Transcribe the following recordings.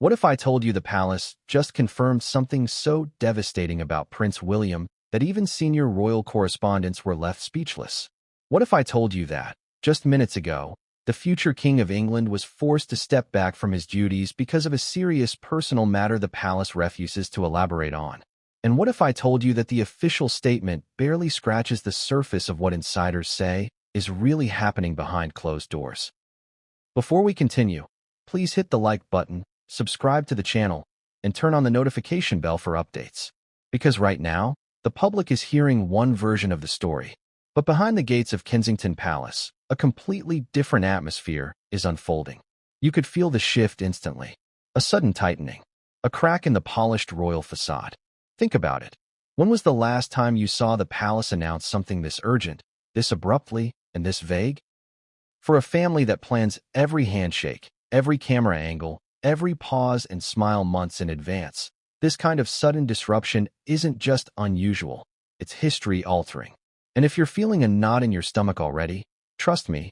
What if I told you the palace just confirmed something so devastating about Prince William that even senior royal correspondents were left speechless? What if I told you that, just minutes ago, the future King of England was forced to step back from his duties because of a serious personal matter the palace refuses to elaborate on? And what if I told you that the official statement barely scratches the surface of what insiders say is really happening behind closed doors? Before we continue, please hit the like button, subscribe to the channel, and turn on the notification bell for updates. Because right now, the public is hearing one version of the story. But behind the gates of Kensington Palace, a completely different atmosphere is unfolding. You could feel the shift instantly. A sudden tightening. A crack in the polished royal facade. Think about it. When was the last time you saw the palace announce something this urgent, this abruptly, and this vague? For a family that plans every handshake, every camera angle, every pause and smile months in advance, this kind of sudden disruption isn't just unusual, it's history-altering. And if you're feeling a knot in your stomach already, trust me,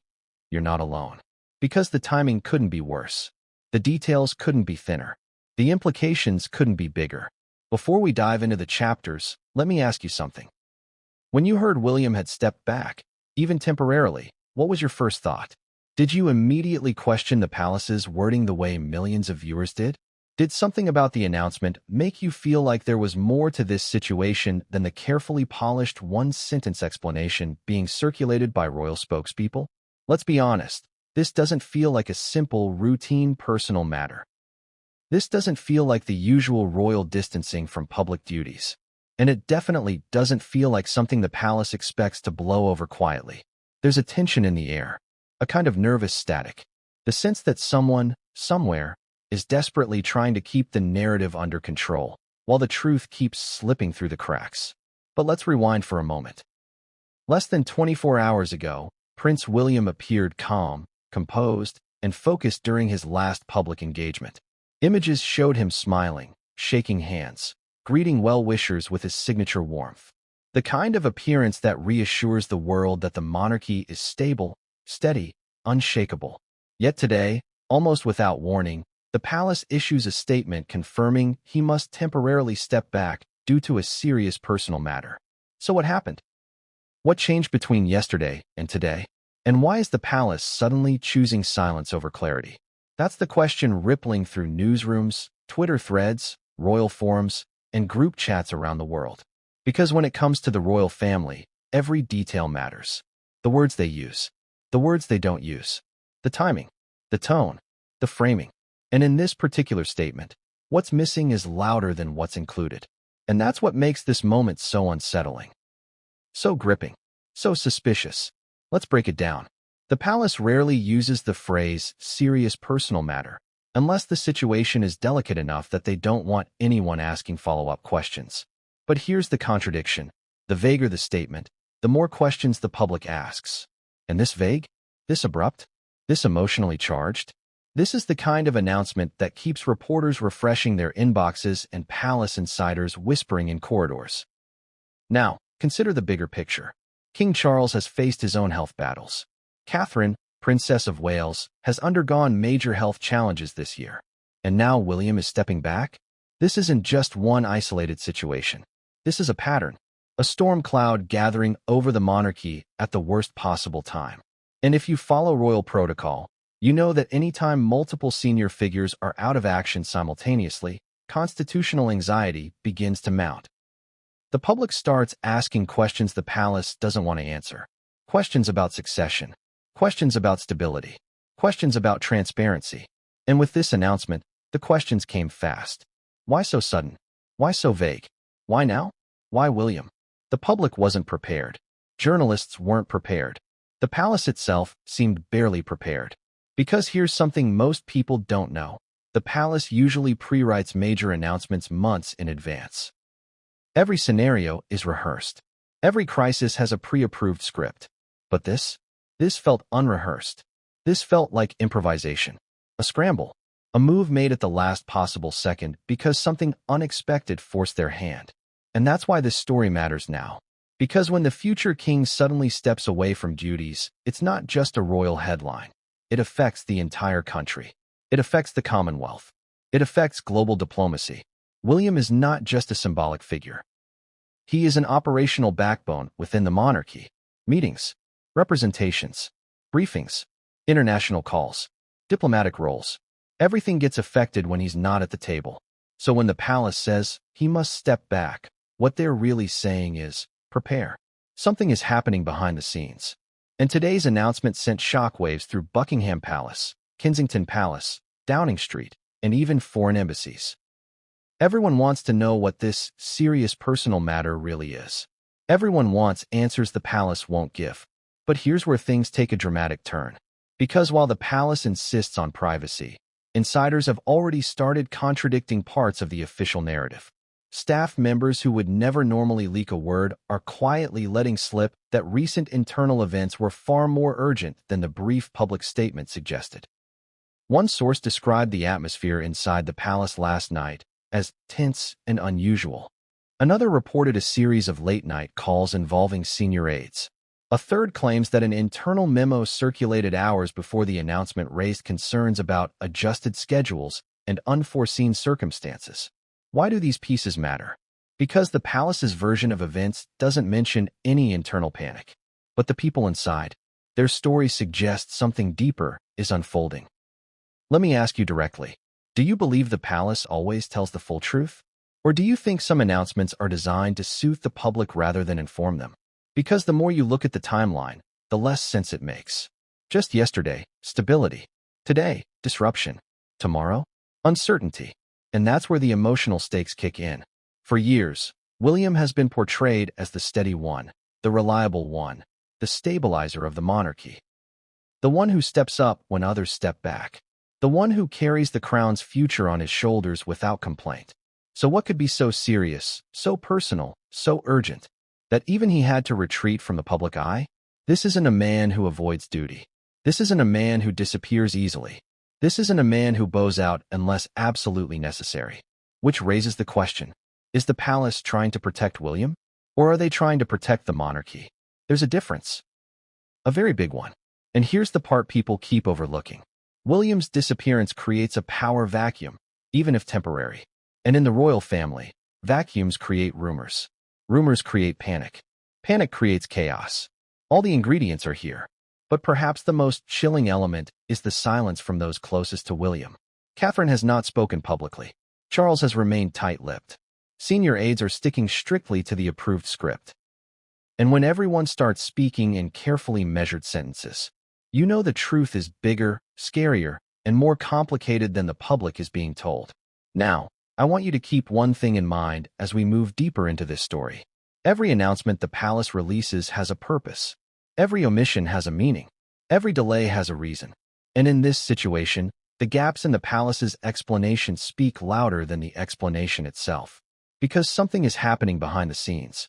you're not alone. Because the timing couldn't be worse. The details couldn't be thinner. The implications couldn't be bigger. Before we dive into the chapters, let me ask you something. When you heard William had stepped back, even temporarily, what was your first thought? Did you immediately question the palace's wording the way millions of viewers did? Did something about the announcement make you feel like there was more to this situation than the carefully polished one-sentence explanation being circulated by royal spokespeople? Let's be honest, this doesn't feel like a simple, routine personal matter. This doesn't feel like the usual royal distancing from public duties. And it definitely doesn't feel like something the palace expects to blow over quietly. There's a tension in the air, a kind of nervous static, the sense that someone, somewhere, is desperately trying to keep the narrative under control, while the truth keeps slipping through the cracks. But let's rewind for a moment. Less than 24 hours ago, Prince William appeared calm, composed, and focused during his last public engagement. Images showed him smiling, shaking hands, greeting well-wishers with his signature warmth. The kind of appearance that reassures the world that the monarchy is stable, steady, unshakable. Yet today, almost without warning, the palace issues a statement confirming he must temporarily step back due to a serious personal matter. So what happened? What changed between yesterday and today? And why is the palace suddenly choosing silence over clarity? That's the question rippling through newsrooms, Twitter threads, royal forums, and group chats around the world. Because when it comes to the royal family, every detail matters. The words they use, the words they don't use, the timing, the tone, the framing. And in this particular statement, what's missing is louder than what's included. And that's what makes this moment so unsettling. So gripping, so suspicious. Let's break it down. The palace rarely uses the phrase serious personal matter, unless the situation is delicate enough that they don't want anyone asking follow-up questions. But here's the contradiction. The vaguer the statement, the more questions the public asks. And this vague? This abrupt? This emotionally charged? This is the kind of announcement that keeps reporters refreshing their inboxes and palace insiders whispering in corridors. Now, consider the bigger picture. King Charles has faced his own health battles. Catherine, Princess of Wales, has undergone major health challenges this year. And now William is stepping back? This isn't just one isolated situation. This is a pattern, a storm cloud gathering over the monarchy at the worst possible time. And if you follow royal protocol, you know that anytime multiple senior figures are out of action simultaneously, constitutional anxiety begins to mount. The public starts asking questions the palace doesn't want to answer. Questions about succession. Questions about stability. Questions about transparency. And with this announcement, the questions came fast. Why so sudden? Why so vague? Why now? Why William? The public wasn't prepared. Journalists weren't prepared. The palace itself seemed barely prepared. Because here's something most people don't know. The palace usually pre-writes major announcements months in advance. Every scenario is rehearsed. Every crisis has a pre-approved script. But this felt unrehearsed. This felt like improvisation. A scramble. A move made at the last possible second because something unexpected forced their hand. And that's why this story matters now. Because when the future king suddenly steps away from duties, it's not just a royal headline. It affects the entire country. It affects the Commonwealth. It affects global diplomacy. William is not just a symbolic figure. He is an operational backbone within the monarchy. Meetings, representations, briefings, international calls, diplomatic roles. Everything gets affected when he's not at the table. So when the palace says he must step back, what they're really saying is, prepare. Something is happening behind the scenes. And today's announcement sent shockwaves through Buckingham Palace, Kensington Palace, Downing Street, and even foreign embassies. Everyone wants to know what this serious personal matter really is. Everyone wants answers the palace won't give. But here's where things take a dramatic turn. Because while the palace insists on privacy, insiders have already started contradicting parts of the official narrative. Staff members who would never normally leak a word are quietly letting slip that recent internal events were far more urgent than the brief public statement suggested. One source described the atmosphere inside the palace last night as tense and unusual. Another reported a series of late-night calls involving senior aides. A third claims that an internal memo circulated hours before the announcement raised concerns about adjusted schedules and unforeseen circumstances. Why do these pieces matter? Because the palace's version of events doesn't mention any internal panic. But the people inside, their stories suggest something deeper is unfolding. Let me ask you directly. Do you believe the palace always tells the full truth? Or do you think some announcements are designed to soothe the public rather than inform them? Because the more you look at the timeline, the less sense it makes. Just yesterday, stability. Today, disruption. Tomorrow, uncertainty. And that's where the emotional stakes kick in. For years, William has been portrayed as the steady one, the reliable one, the stabilizer of the monarchy. The one who steps up when others step back. The one who carries the crown's future on his shoulders without complaint. So what could be so serious, so personal, so urgent, that even he had to retreat from the public eye? This isn't a man who avoids duty. This isn't a man who disappears easily. This isn't a man who bows out unless absolutely necessary. Which raises the question, is the palace trying to protect William? Or are they trying to protect the monarchy? There's a difference. A very big one. And here's the part people keep overlooking. William's disappearance creates a power vacuum, even if temporary. And in the royal family, vacuums create rumors. Rumors create panic. Panic creates chaos. All the ingredients are here. But perhaps the most chilling element is the silence from those closest to William. Catherine has not spoken publicly. Charles has remained tight-lipped. Senior aides are sticking strictly to the approved script. And when everyone starts speaking in carefully measured sentences, you know the truth is bigger, scarier, and more complicated than the public is being told. Now, I want you to keep one thing in mind as we move deeper into this story. Every announcement the palace releases has a purpose. Every omission has a meaning. Every delay has a reason. And in this situation, the gaps in the palace's explanation speak louder than the explanation itself. Because something is happening behind the scenes.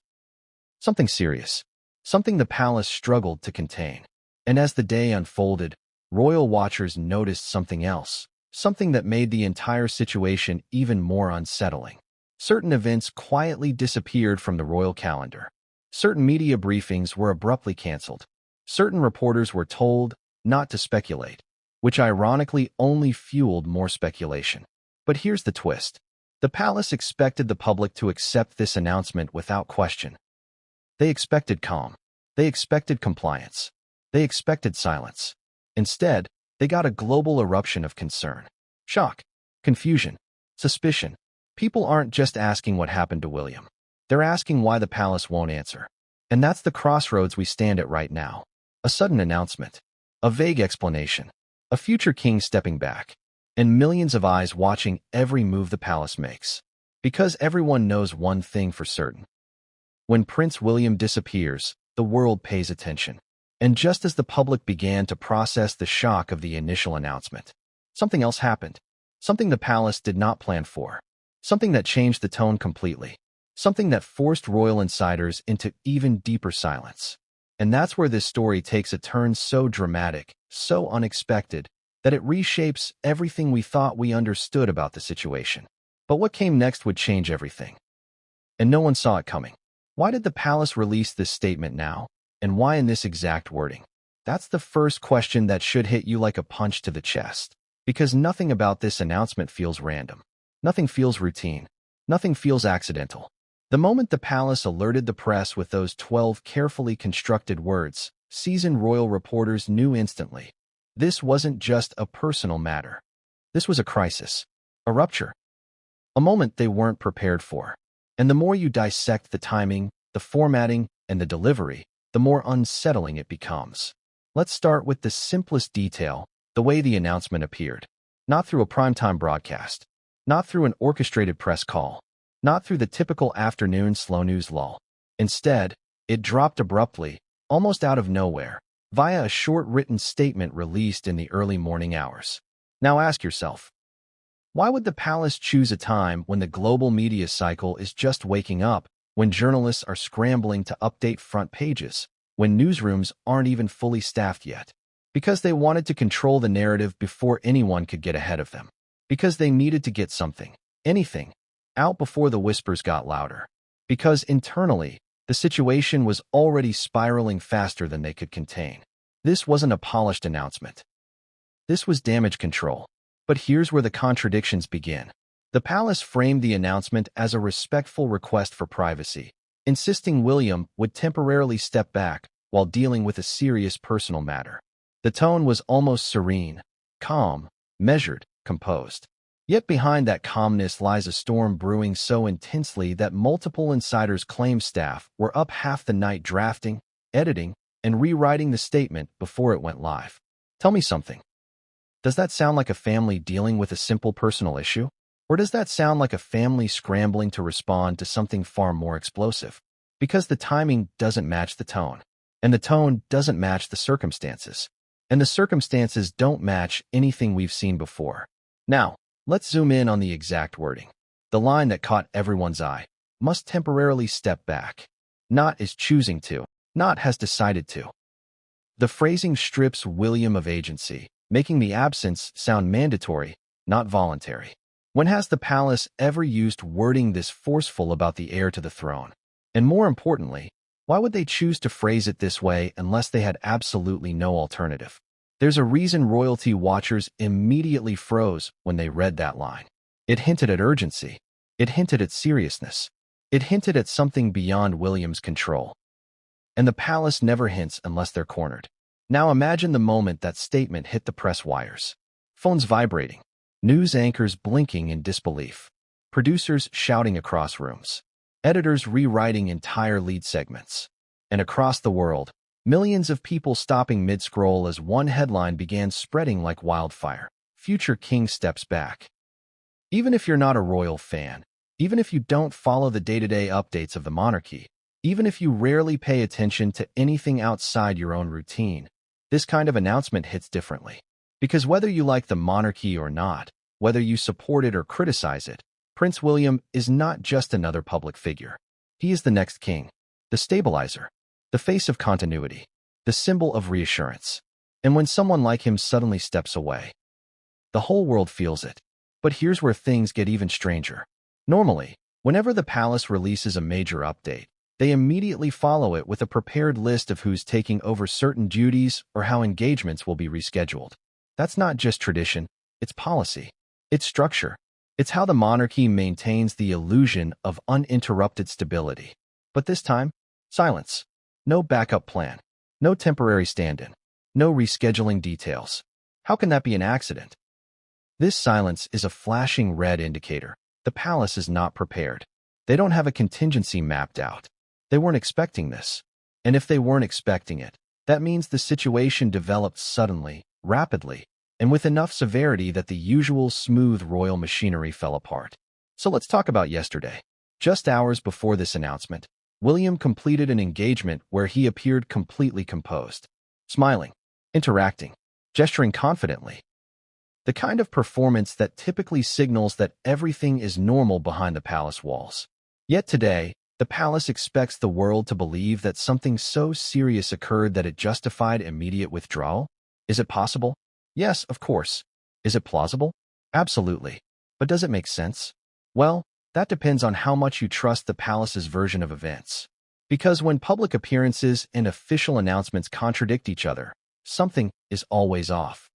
Something serious. Something the palace struggled to contain. And as the day unfolded, royal watchers noticed something else. Something that made the entire situation even more unsettling. Certain events quietly disappeared from the royal calendar. Certain media briefings were abruptly canceled. Certain reporters were told not to speculate, which ironically only fueled more speculation. But here's the twist. The palace expected the public to accept this announcement without question. They expected calm. They expected compliance. They expected silence. Instead, they got a global eruption of concern. Shock, confusion, suspicion. People aren't just asking what happened to William. They're asking why the palace won't answer. And that's the crossroads we stand at right now. A sudden announcement. A vague explanation. A future king stepping back. And millions of eyes watching every move the palace makes. Because everyone knows one thing for certain. When Prince William disappears, the world pays attention. And just as the public began to process the shock of the initial announcement, something else happened. Something the palace did not plan for. Something that changed the tone completely. Something that forced royal insiders into even deeper silence. And that's where this story takes a turn so dramatic, so unexpected, that it reshapes everything we thought we understood about the situation. But what came next would change everything. And no one saw it coming. Why did the palace release this statement now? And why in this exact wording? That's the first question that should hit you like a punch to the chest. Because nothing about this announcement feels random. Nothing feels routine. Nothing feels accidental. The moment the palace alerted the press with those 12 carefully constructed words, seasoned royal reporters knew instantly. This wasn't just a personal matter. This was a crisis. A rupture. A moment they weren't prepared for. And the more you dissect the timing, the formatting, and the delivery, the more unsettling it becomes. Let's start with the simplest detail, the way the announcement appeared. Not through a primetime broadcast. Not through an orchestrated press call. Not through the typical afternoon slow news lull. Instead, it dropped abruptly, almost out of nowhere, via a short written statement released in the early morning hours. Now ask yourself, why would the palace choose a time when the global media cycle is just waking up, when journalists are scrambling to update front pages, when newsrooms aren't even fully staffed yet? Because they wanted to control the narrative before anyone could get ahead of them. Because they needed to get something, anything, out before the whispers got louder. Because internally, the situation was already spiraling faster than they could contain. This wasn't a polished announcement. This was damage control. But here's where the contradictions begin. The palace framed the announcement as a respectful request for privacy, insisting William would temporarily step back while dealing with a serious personal matter. The tone was almost serene, calm, measured, composed. Yet behind that calmness lies a storm brewing so intensely that multiple insiders claim staff were up half the night drafting, editing, and rewriting the statement before it went live. Tell me something. Does that sound like a family dealing with a simple personal issue? Or does that sound like a family scrambling to respond to something far more explosive? Because the timing doesn't match the tone, and the tone doesn't match the circumstances, and the circumstances don't match anything we've seen before. Now, let's zoom in on the exact wording. The line that caught everyone's eye: must temporarily step back. Not is choosing to, not has decided to. The phrasing strips William of agency, making the absence sound mandatory, not voluntary. When has the palace ever used wording this forceful about the heir to the throne? And more importantly, why would they choose to phrase it this way unless they had absolutely no alternative? There's a reason royalty watchers immediately froze when they read that line. It hinted at urgency. It hinted at seriousness. It hinted at something beyond William's control. And the palace never hints unless they're cornered. Now imagine the moment that statement hit the press wires. Phones vibrating. News anchors blinking in disbelief. Producers shouting across rooms. Editors rewriting entire lead segments. And across the world, millions of people stopping mid-scroll as one headline began spreading like wildfire. Future king steps back. Even if you're not a royal fan, even if you don't follow the day-to-day updates of the monarchy, even if you rarely pay attention to anything outside your own routine, this kind of announcement hits differently. Because whether you like the monarchy or not, whether you support it or criticize it, Prince William is not just another public figure. He is the next king, the stabilizer, the face of continuity, the symbol of reassurance. And when someone like him suddenly steps away, the whole world feels it. But here's where things get even stranger. Normally, whenever the palace releases a major update, they immediately follow it with a prepared list of who's taking over certain duties or how engagements will be rescheduled. That's not just tradition, it's policy. It's structure. It's how the monarchy maintains the illusion of uninterrupted stability. But this time, silence. No backup plan. No temporary stand-in. No rescheduling details. How can that be an accident? This silence is a flashing red indicator. The palace is not prepared. They don't have a contingency mapped out. They weren't expecting this. And if they weren't expecting it, that means the situation developed suddenly, rapidly, and with enough severity that the usual smooth royal machinery fell apart. So let's talk about yesterday. Just hours before this announcement, William completed an engagement where he appeared completely composed, smiling, interacting, gesturing confidently. The kind of performance that typically signals that everything is normal behind the palace walls. Yet today, the palace expects the world to believe that something so serious occurred that it justified immediate withdrawal? Is it possible? Yes, of course. Is it plausible? Absolutely. But does it make sense? Well, that depends on how much you trust the palace's version of events. Because when public appearances and official announcements contradict each other, something is always off.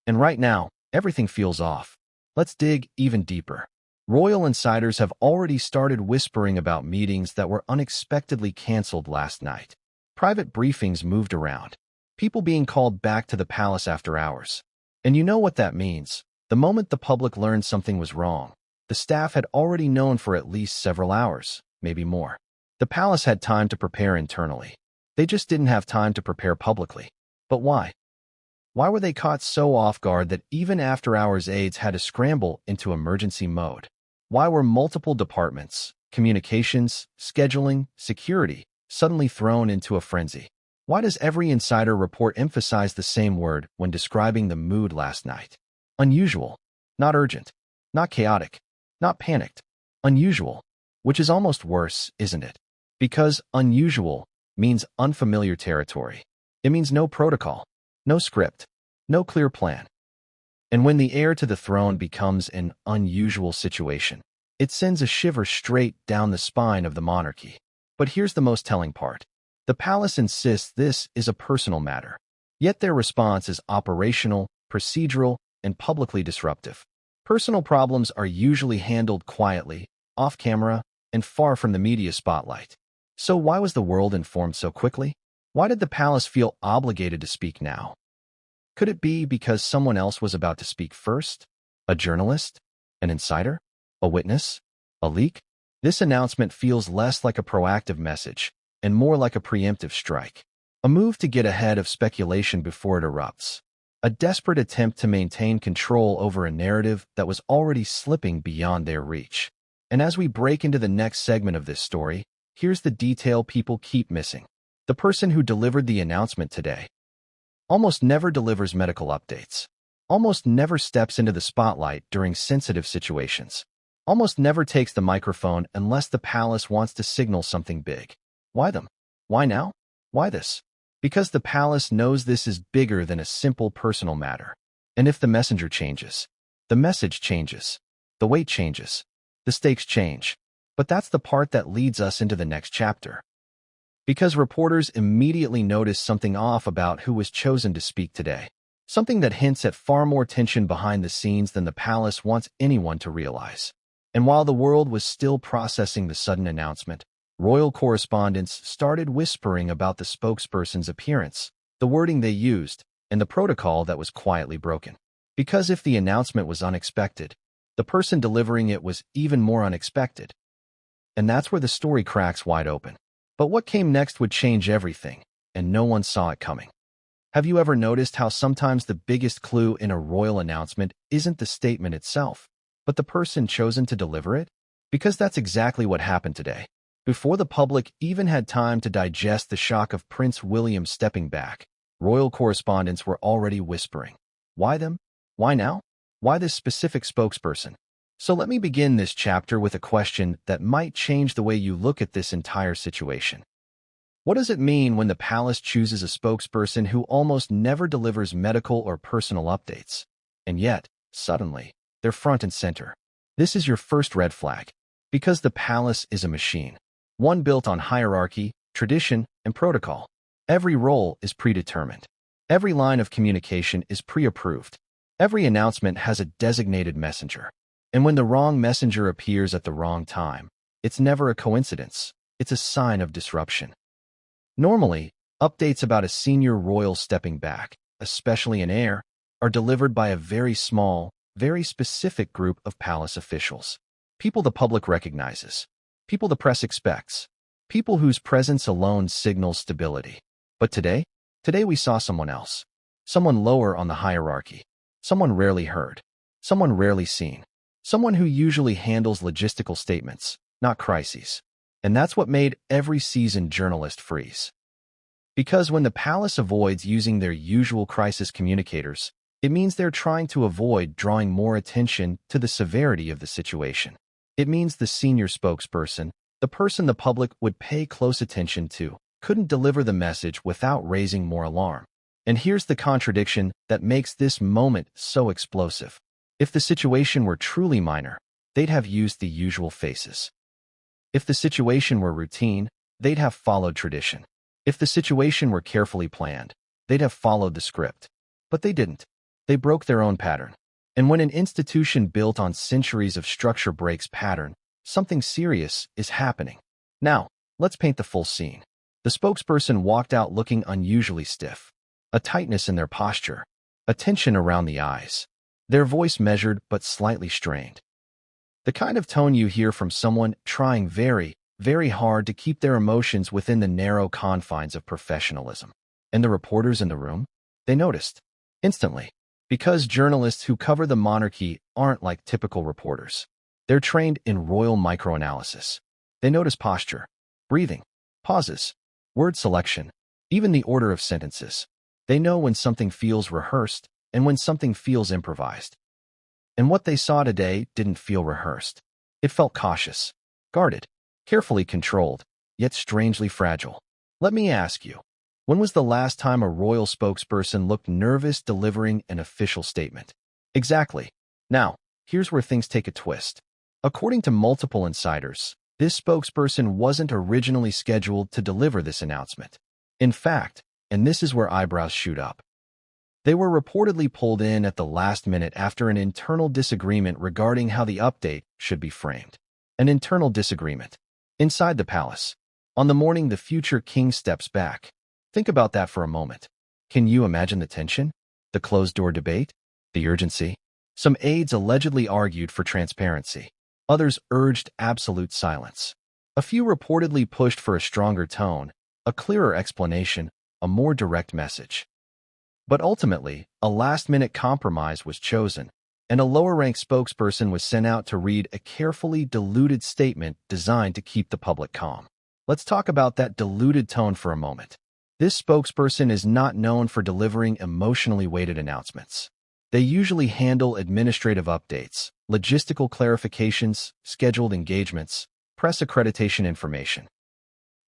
And right now, Everything feels off. Let's dig even deeper. Royal insiders have already started whispering about meetings that were unexpectedly canceled last night. Private briefings moved around. People being called back to the palace after hours. And you know what that means. The moment the public learned something was wrong, the staff had already known for at least several hours, maybe more. The palace had time to prepare internally. They just didn't have time to prepare publicly. But why? Why were they caught so off guard that even after-hours aides had to scramble into emergency mode? Why were multiple departments, communications, scheduling, security, suddenly thrown into a frenzy? Why does every insider report emphasize the same word when describing the mood last night? Unusual, not urgent, not chaotic, not panicked. Unusual, which is almost worse, isn't it? Because unusual means unfamiliar territory. It means no protocol, no script, no clear plan. And when the heir to the throne becomes an unusual situation, it sends a shiver straight down the spine of the monarchy. But here's the most telling part. The palace insists this is a personal matter. Yet their response is operational, procedural, and publicly disruptive. Personal problems are usually handled quietly, off camera, and far from the media spotlight. So why was the world informed so quickly? Why did the palace feel obligated to speak now? Could it be because someone else was about to speak first? A journalist? An insider? A witness? A leak? This announcement feels less like a proactive message and more like a preemptive strike. A move to get ahead of speculation before it erupts. A desperate attempt to maintain control over a narrative that was already slipping beyond their reach. And as we break into the next segment of this story, here's the detail people keep missing. The person who delivered the announcement today almost never delivers medical updates, almost never steps into the spotlight during sensitive situations, almost never takes the microphone unless the palace wants to signal something big. Why them? Why now? Why this? Because the palace knows this is bigger than a simple personal matter. And if the messenger changes, the message changes, the weight changes, the stakes change. But that's the part that leads us into the next chapter. Because reporters immediately notice something off about who was chosen to speak today. Something that hints at far more tension behind the scenes than the palace wants anyone to realize. And while the world was still processing the sudden announcement, royal correspondents started whispering about the spokesperson's appearance, the wording they used, and the protocol that was quietly broken. Because if the announcement was unexpected, the person delivering it was even more unexpected. And that's where the story cracks wide open. But what came next would change everything, and no one saw it coming. Have you ever noticed how sometimes the biggest clue in a royal announcement isn't the statement itself, but the person chosen to deliver it? Because that's exactly what happened today. Before the public even had time to digest the shock of Prince William stepping back, royal correspondents were already whispering. Why them? Why now? Why this specific spokesperson? So let me begin this chapter with a question that might change the way you look at this entire situation. What does it mean when the palace chooses a spokesperson who almost never delivers medical or personal updates? And yet, suddenly, they're front and center. This is your first red flag. Because the palace is a machine. One built on hierarchy, tradition, and protocol. Every role is predetermined. Every line of communication is pre-approved. Every announcement has a designated messenger. And when the wrong messenger appears at the wrong time, it's never a coincidence. It's a sign of disruption. Normally, updates about a senior royal stepping back, especially an heir, are delivered by a very small, very specific group of palace officials. People the public recognizes. People the press expects. People whose presence alone signals stability. But today we saw someone else. Someone lower on the hierarchy. Someone rarely heard. Someone rarely seen. Someone who usually handles logistical statements, not crises. And that's what made every seasoned journalist freeze. Because when the palace avoids using their usual crisis communicators, it means they're trying to avoid drawing more attention to the severity of the situation. It means the senior spokesperson, the person the public would pay close attention to, couldn't deliver the message without raising more alarm. And here's the contradiction that makes this moment so explosive. If the situation were truly minor, they'd have used the usual faces. If the situation were routine, they'd have followed tradition. If the situation were carefully planned, they'd have followed the script. But they didn't. They broke their own pattern. And when an institution built on centuries of structure breaks pattern, something serious is happening. Now, let's paint the full scene. The spokesperson walked out looking unusually stiff, a tightness in their posture, a tension around the eyes, their voice measured but slightly strained. The kind of tone you hear from someone trying very, very hard to keep their emotions within the narrow confines of professionalism. And the reporters in the room? They noticed. Instantly. Because journalists who cover the monarchy aren't like typical reporters. They're trained in royal microanalysis. They notice posture, breathing, pauses, word selection, even the order of sentences. They know when something feels rehearsed and when something feels improvised. And what they saw today didn't feel rehearsed. It felt cautious, guarded, carefully controlled, yet strangely fragile. Let me ask you, when was the last time a royal spokesperson looked nervous delivering an official statement? Exactly. Now, here's where things take a twist. According to multiple insiders, this spokesperson wasn't originally scheduled to deliver this announcement. In fact, and this is where eyebrows shoot up, they were reportedly pulled in at the last minute after an internal disagreement regarding how the update should be framed. An internal disagreement. Inside the palace. On the morning the future king steps back. Think about that for a moment. Can you imagine the tension? The closed-door debate? The urgency? Some aides allegedly argued for transparency. Others urged absolute silence. A few reportedly pushed for a stronger tone, a clearer explanation, a more direct message. But ultimately, a last-minute compromise was chosen, and a lower-ranked spokesperson was sent out to read a carefully diluted statement designed to keep the public calm. Let's talk about that diluted tone for a moment. This spokesperson is not known for delivering emotionally weighted announcements. They usually handle administrative updates, logistical clarifications, scheduled engagements, press accreditation information.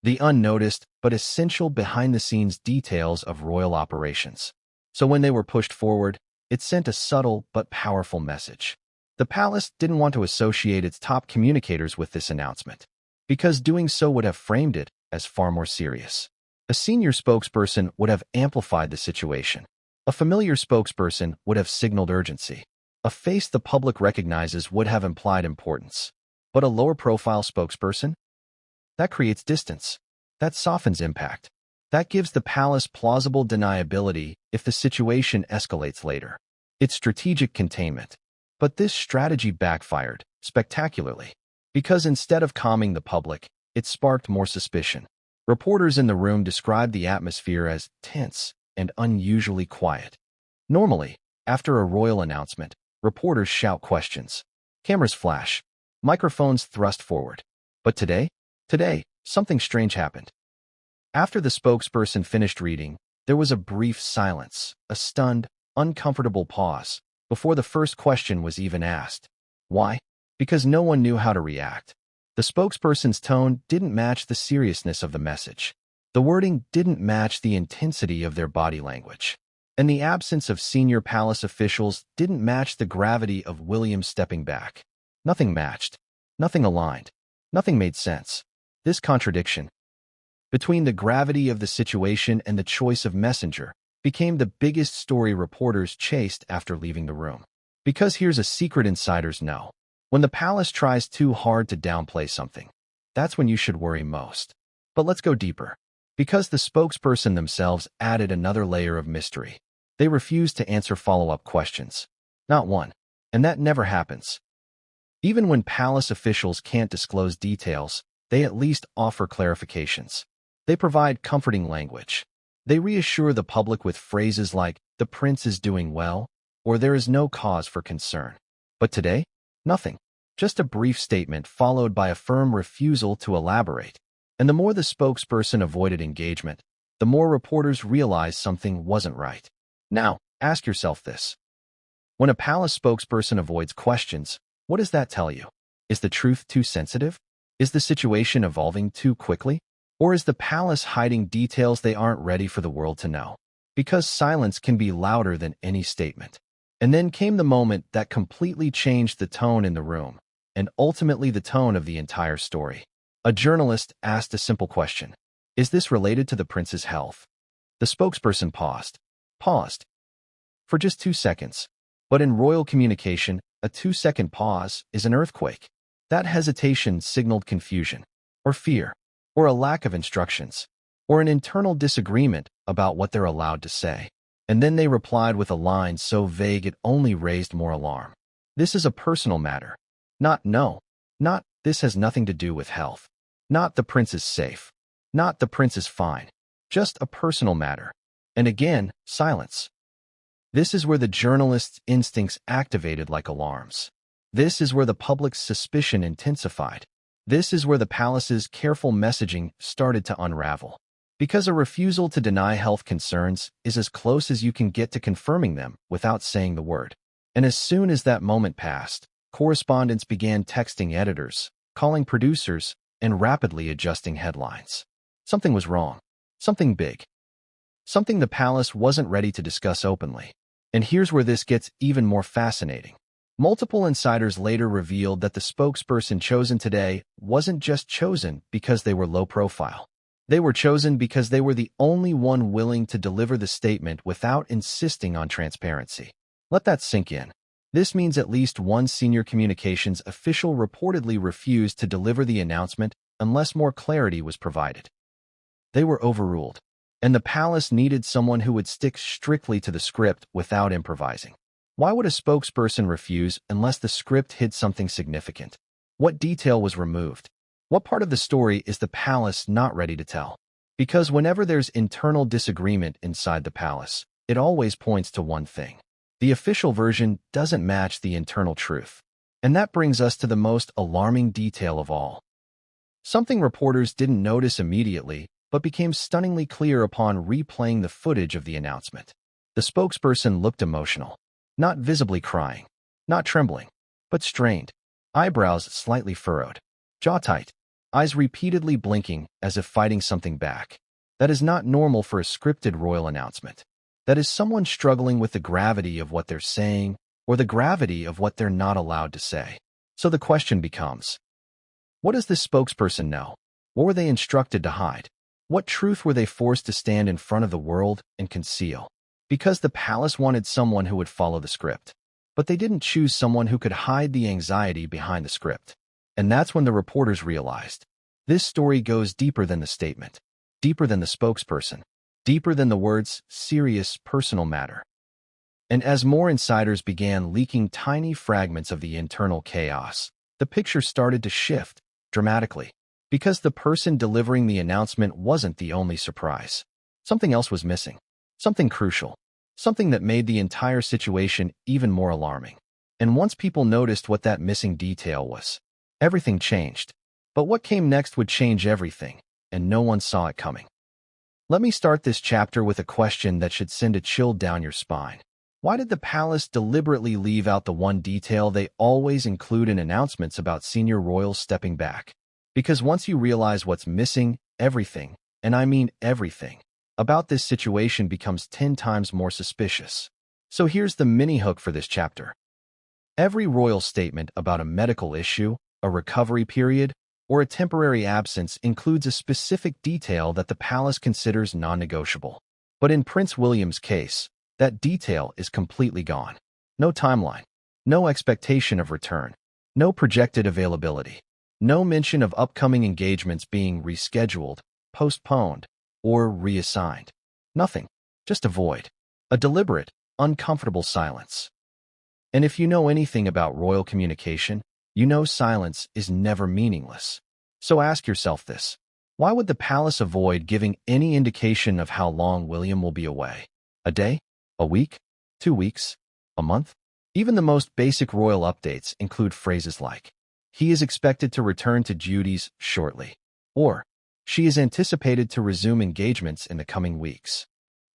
The unnoticed but essential behind-the-scenes details of royal operations. So when they were pushed forward, it sent a subtle but powerful message. The palace didn't want to associate its top communicators with this announcement, because doing so would have framed it as far more serious. A senior spokesperson would have amplified the situation. A familiar spokesperson would have signaled urgency. A face the public recognizes would have implied importance. But a lower-profile spokesperson? That creates distance. That softens impact. That gives the palace plausible deniability if the situation escalates later. It's strategic containment. But this strategy backfired spectacularly. Because instead of calming the public, it sparked more suspicion. Reporters in the room described the atmosphere as tense and unusually quiet. Normally, after a royal announcement, reporters shout questions. Cameras flash. Microphones thrust forward. But today, something strange happened. After the spokesperson finished reading, there was a brief silence, a stunned, uncomfortable pause, before the first question was even asked. Why? Because no one knew how to react. The spokesperson's tone didn't match the seriousness of the message. The wording didn't match the intensity of their body language. And the absence of senior palace officials didn't match the gravity of William stepping back. Nothing matched. Nothing aligned. Nothing made sense. This contradiction between the gravity of the situation and the choice of messenger became the biggest story reporters chased after leaving the room. Because here's a secret insiders know. When the palace tries too hard to downplay something, that's when you should worry most. But let's go deeper. Because the spokesperson themselves added another layer of mystery. They refused to answer follow-up questions. Not one. And that never happens. Even when palace officials can't disclose details, they at least offer clarifications. They provide comforting language. They reassure the public with phrases like, "The prince is doing well," or "There is no cause for concern." But today, nothing. Just a brief statement followed by a firm refusal to elaborate. And the more the spokesperson avoided engagement, the more reporters realized something wasn't right. Now, ask yourself this. When a palace spokesperson avoids questions, what does that tell you? Is the truth too sensitive? Is the situation evolving too quickly? Or is the palace hiding details they aren't ready for the world to know? Because silence can be louder than any statement. And then came the moment that completely changed the tone in the room, and ultimately the tone of the entire story. A journalist asked a simple question. Is this related to the prince's health? The spokesperson paused for just 2 seconds, But in royal communication, a 2-second pause is an earthquake. That hesitation signaled confusion, or fear, or a lack of instructions, or an internal disagreement about what they're allowed to say. And then they replied with a line so vague it only raised more alarm. This is a personal matter. Not no. Not this has nothing to do with health. Not the prince is safe. Not the prince is fine. Just a personal matter. And again, silence. This is where the journalist's instincts activated like alarms. This is where the public's suspicion intensified. This is where the palace's careful messaging started to unravel. Because a refusal to deny health concerns is as close as you can get to confirming them without saying the word. And as soon as that moment passed, correspondents began texting editors, calling producers, and rapidly adjusting headlines. Something was wrong. Something big. Something the palace wasn't ready to discuss openly. And here's where this gets even more fascinating. Multiple insiders later revealed that the spokesperson chosen today wasn't just chosen because they were low profile. They were chosen because they were the only one willing to deliver the statement without insisting on transparency. Let that sink in. This means at least one senior communications official reportedly refused to deliver the announcement unless more clarity was provided. They were overruled, and the palace needed someone who would stick strictly to the script without improvising. Why would a spokesperson refuse unless the script hid something significant? What detail was removed? What part of the story is the palace not ready to tell? Because whenever there's internal disagreement inside the palace, it always points to one thing. The official version doesn't match the internal truth. And that brings us to the most alarming detail of all. Something reporters didn't notice immediately, but became stunningly clear upon replaying the footage of the announcement. The spokesperson looked emotional. Not visibly crying, not trembling, but strained, eyebrows slightly furrowed, jaw tight, eyes repeatedly blinking as if fighting something back. That is not normal for a scripted royal announcement. That is someone struggling with the gravity of what they're saying or the gravity of what they're not allowed to say. So the question becomes, what does this spokesperson know? What were they instructed to hide? What truth were they forced to stand in front of the world and conceal? Because the palace wanted someone who would follow the script. But they didn't choose someone who could hide the anxiety behind the script. And that's when the reporters realized. This story goes deeper than the statement, deeper than the spokesperson, deeper than the words serious personal matter. And as more insiders began leaking tiny fragments of the internal chaos, the picture started to shift dramatically. Because the person delivering the announcement wasn't the only surprise. Something else was missing. Something crucial. Something that made the entire situation even more alarming. And once people noticed what that missing detail was, everything changed. But what came next would change everything, and no one saw it coming. Let me start this chapter with a question that should send a chill down your spine. Why did the palace deliberately leave out the one detail they always include in announcements about senior royals stepping back? Because once you realize what's missing, everything, and I mean everything, about this situation becomes 10 times more suspicious. So here's the mini hook for this chapter. Every royal statement about a medical issue, a recovery period, or a temporary absence includes a specific detail that the palace considers non-negotiable. But in Prince William's case, that detail is completely gone. No timeline, no expectation of return, no projected availability, no mention of upcoming engagements being rescheduled, postponed, or reassigned. Nothing. Just a void. A deliberate, uncomfortable silence. And if you know anything about royal communication, you know silence is never meaningless. So ask yourself this. Why would the palace avoid giving any indication of how long William will be away? A day? A week? 2 weeks? A month? Even the most basic royal updates include phrases like, he is expected to return to duties shortly, or she is anticipated to resume engagements in the coming weeks.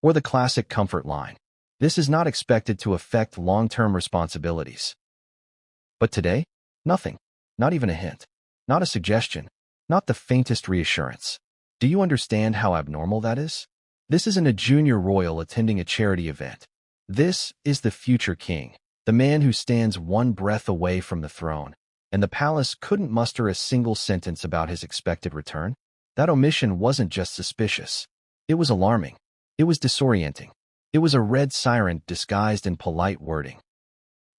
Or the classic comfort line, this is not expected to affect long-term responsibilities. But today, nothing. Not even a hint. Not a suggestion. Not the faintest reassurance. Do you understand how abnormal that is? This isn't a junior royal attending a charity event. This is the future king, the man who stands one breath away from the throne, and the palace couldn't muster a single sentence about his expected return? That omission wasn't just suspicious. It was alarming. It was disorienting. It was a red siren disguised in polite wording.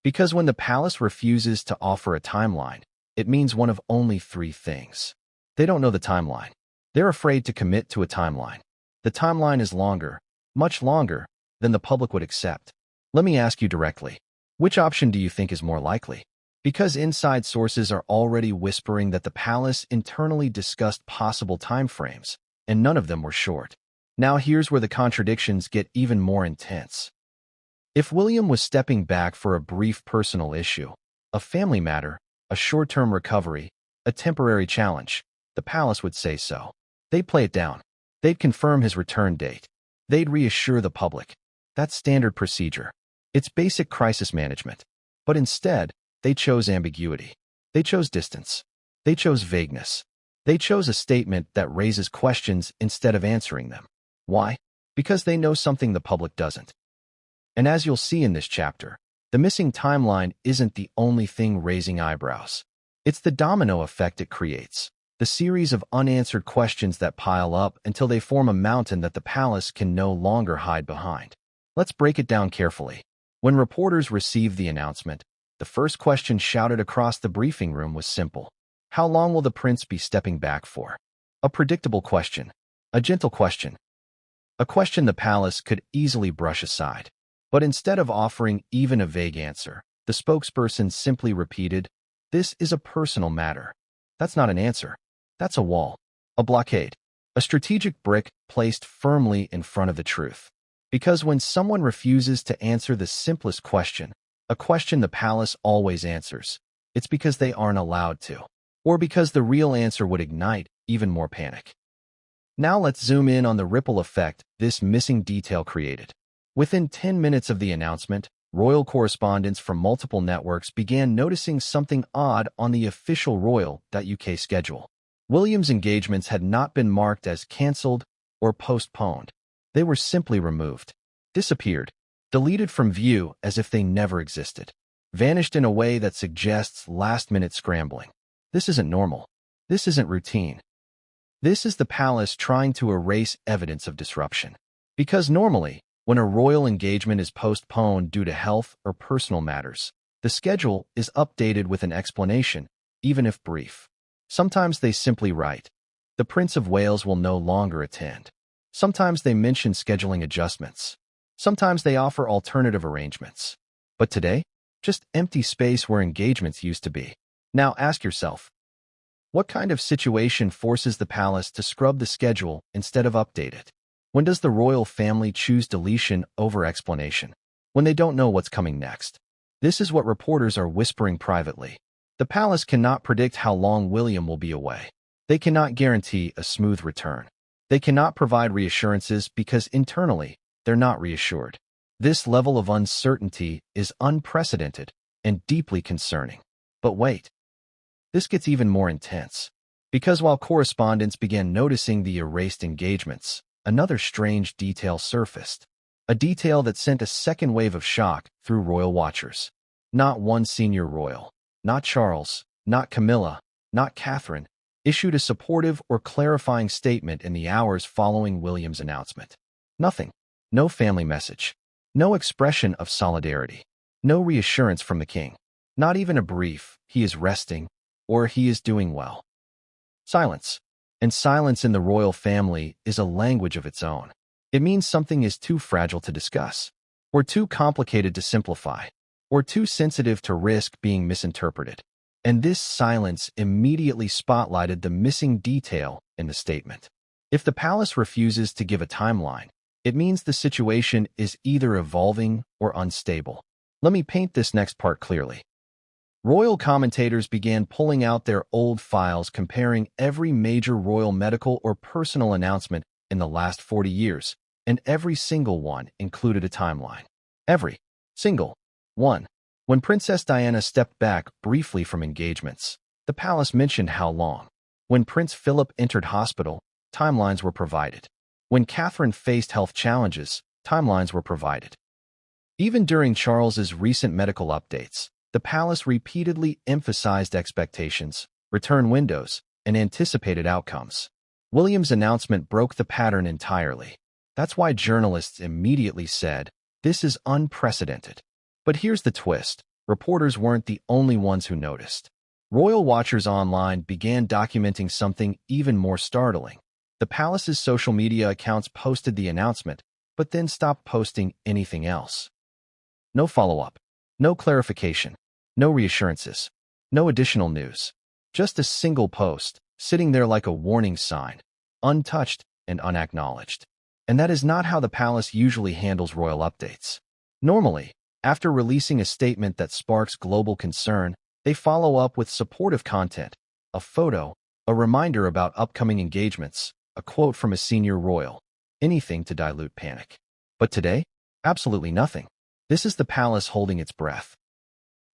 Because when the palace refuses to offer a timeline, it means one of only three things. They don't know the timeline. They're afraid to commit to a timeline. The timeline is longer, much longer, than the public would accept. Let me ask you directly, which option do you think is more likely? Because inside sources are already whispering that the palace internally discussed possible timeframes, and none of them were short. Now here's where the contradictions get even more intense. If William was stepping back for a brief personal issue, a family matter, a short-term recovery, a temporary challenge, the palace would say so. They'd play it down. They'd confirm his return date. They'd reassure the public. That's standard procedure. It's basic crisis management. But instead, they chose ambiguity. They chose distance. They chose vagueness. They chose a statement that raises questions instead of answering them. Why? Because they know something the public doesn't. And as you'll see in this chapter, the missing timeline isn't the only thing raising eyebrows. It's the domino effect it creates, the series of unanswered questions that pile up until they form a mountain that the palace can no longer hide behind. Let's break it down carefully. When reporters received the announcement, the first question shouted across the briefing room was simple. How long will the prince be stepping back for? A predictable question, a gentle question, a question the palace could easily brush aside. But instead of offering even a vague answer, the spokesperson simply repeated, "This is a personal matter." That's not an answer. That's a wall, a blockade, a strategic brick placed firmly in front of the truth. Because when someone refuses to answer the simplest question, a question the palace always answers, it's because they aren't allowed to, or because the real answer would ignite even more panic. Now let's zoom in on the ripple effect this missing detail created. Within 10 minutes of the announcement, royal correspondents from multiple networks began noticing something odd on the official royal.uk schedule. William's engagements had not been marked as cancelled or postponed. They were simply removed, disappeared, deleted from view as if they never existed, vanished in a way that suggests last-minute scrambling. This isn't normal. This isn't routine. This is the palace trying to erase evidence of disruption. Because normally, when a royal engagement is postponed due to health or personal matters, the schedule is updated with an explanation, even if brief. Sometimes they simply write, "The Prince of Wales will no longer attend." Sometimes they mention scheduling adjustments. Sometimes they offer alternative arrangements. But today, just empty space where engagements used to be. Now ask yourself, what kind of situation forces the palace to scrub the schedule instead of update it? When does the royal family choose deletion over explanation? When they don't know what's coming next. This is what reporters are whispering privately. The palace cannot predict how long William will be away. They cannot guarantee a smooth return. They cannot provide reassurances because internally, they're not reassured. This level of uncertainty is unprecedented and deeply concerning. But wait, this gets even more intense. Because while correspondents began noticing the erased engagements, another strange detail surfaced. A detail that sent a second wave of shock through royal watchers. Not one senior royal, not Charles, not Camilla, not Catherine, issued a supportive or clarifying statement in the hours following William's announcement. Nothing. No family message. No expression of solidarity. No reassurance from the king. Not even a brief, "He is resting," or "He is doing well." Silence. And silence in the royal family is a language of its own. It means something is too fragile to discuss, or too complicated to simplify, or too sensitive to risk being misinterpreted. And this silence immediately spotlighted the missing detail in the statement. If the palace refuses to give a timeline, it means the situation is either evolving or unstable. Let me paint this next part clearly. Royal commentators began pulling out their old files comparing every major royal medical or personal announcement in the last 40 years, and every single one included a timeline. Every single one. When Princess Diana stepped back briefly from engagements, the palace mentioned how long. When Prince Philip entered hospital, timelines were provided. When Catherine faced health challenges, timelines were provided. Even during Charles's recent medical updates, the palace repeatedly emphasized expectations, return windows, and anticipated outcomes. William's announcement broke the pattern entirely. That's why journalists immediately said, "This is unprecedented." But here's the twist. reporters weren't the only ones who noticed. Royal watchers online began documenting something even more startling. The palace's social media accounts posted the announcement, but then stopped posting anything else. No follow-up, no clarification, no reassurances, no additional news. Just a single post, sitting there like a warning sign, untouched and unacknowledged. And that is not how the palace usually handles royal updates. Normally, after releasing a statement that sparks global concern, they follow up with supportive content, a photo, a reminder about upcoming engagements, a quote from a senior royal, anything to dilute panic. But today, absolutely nothing. This is the palace holding its breath.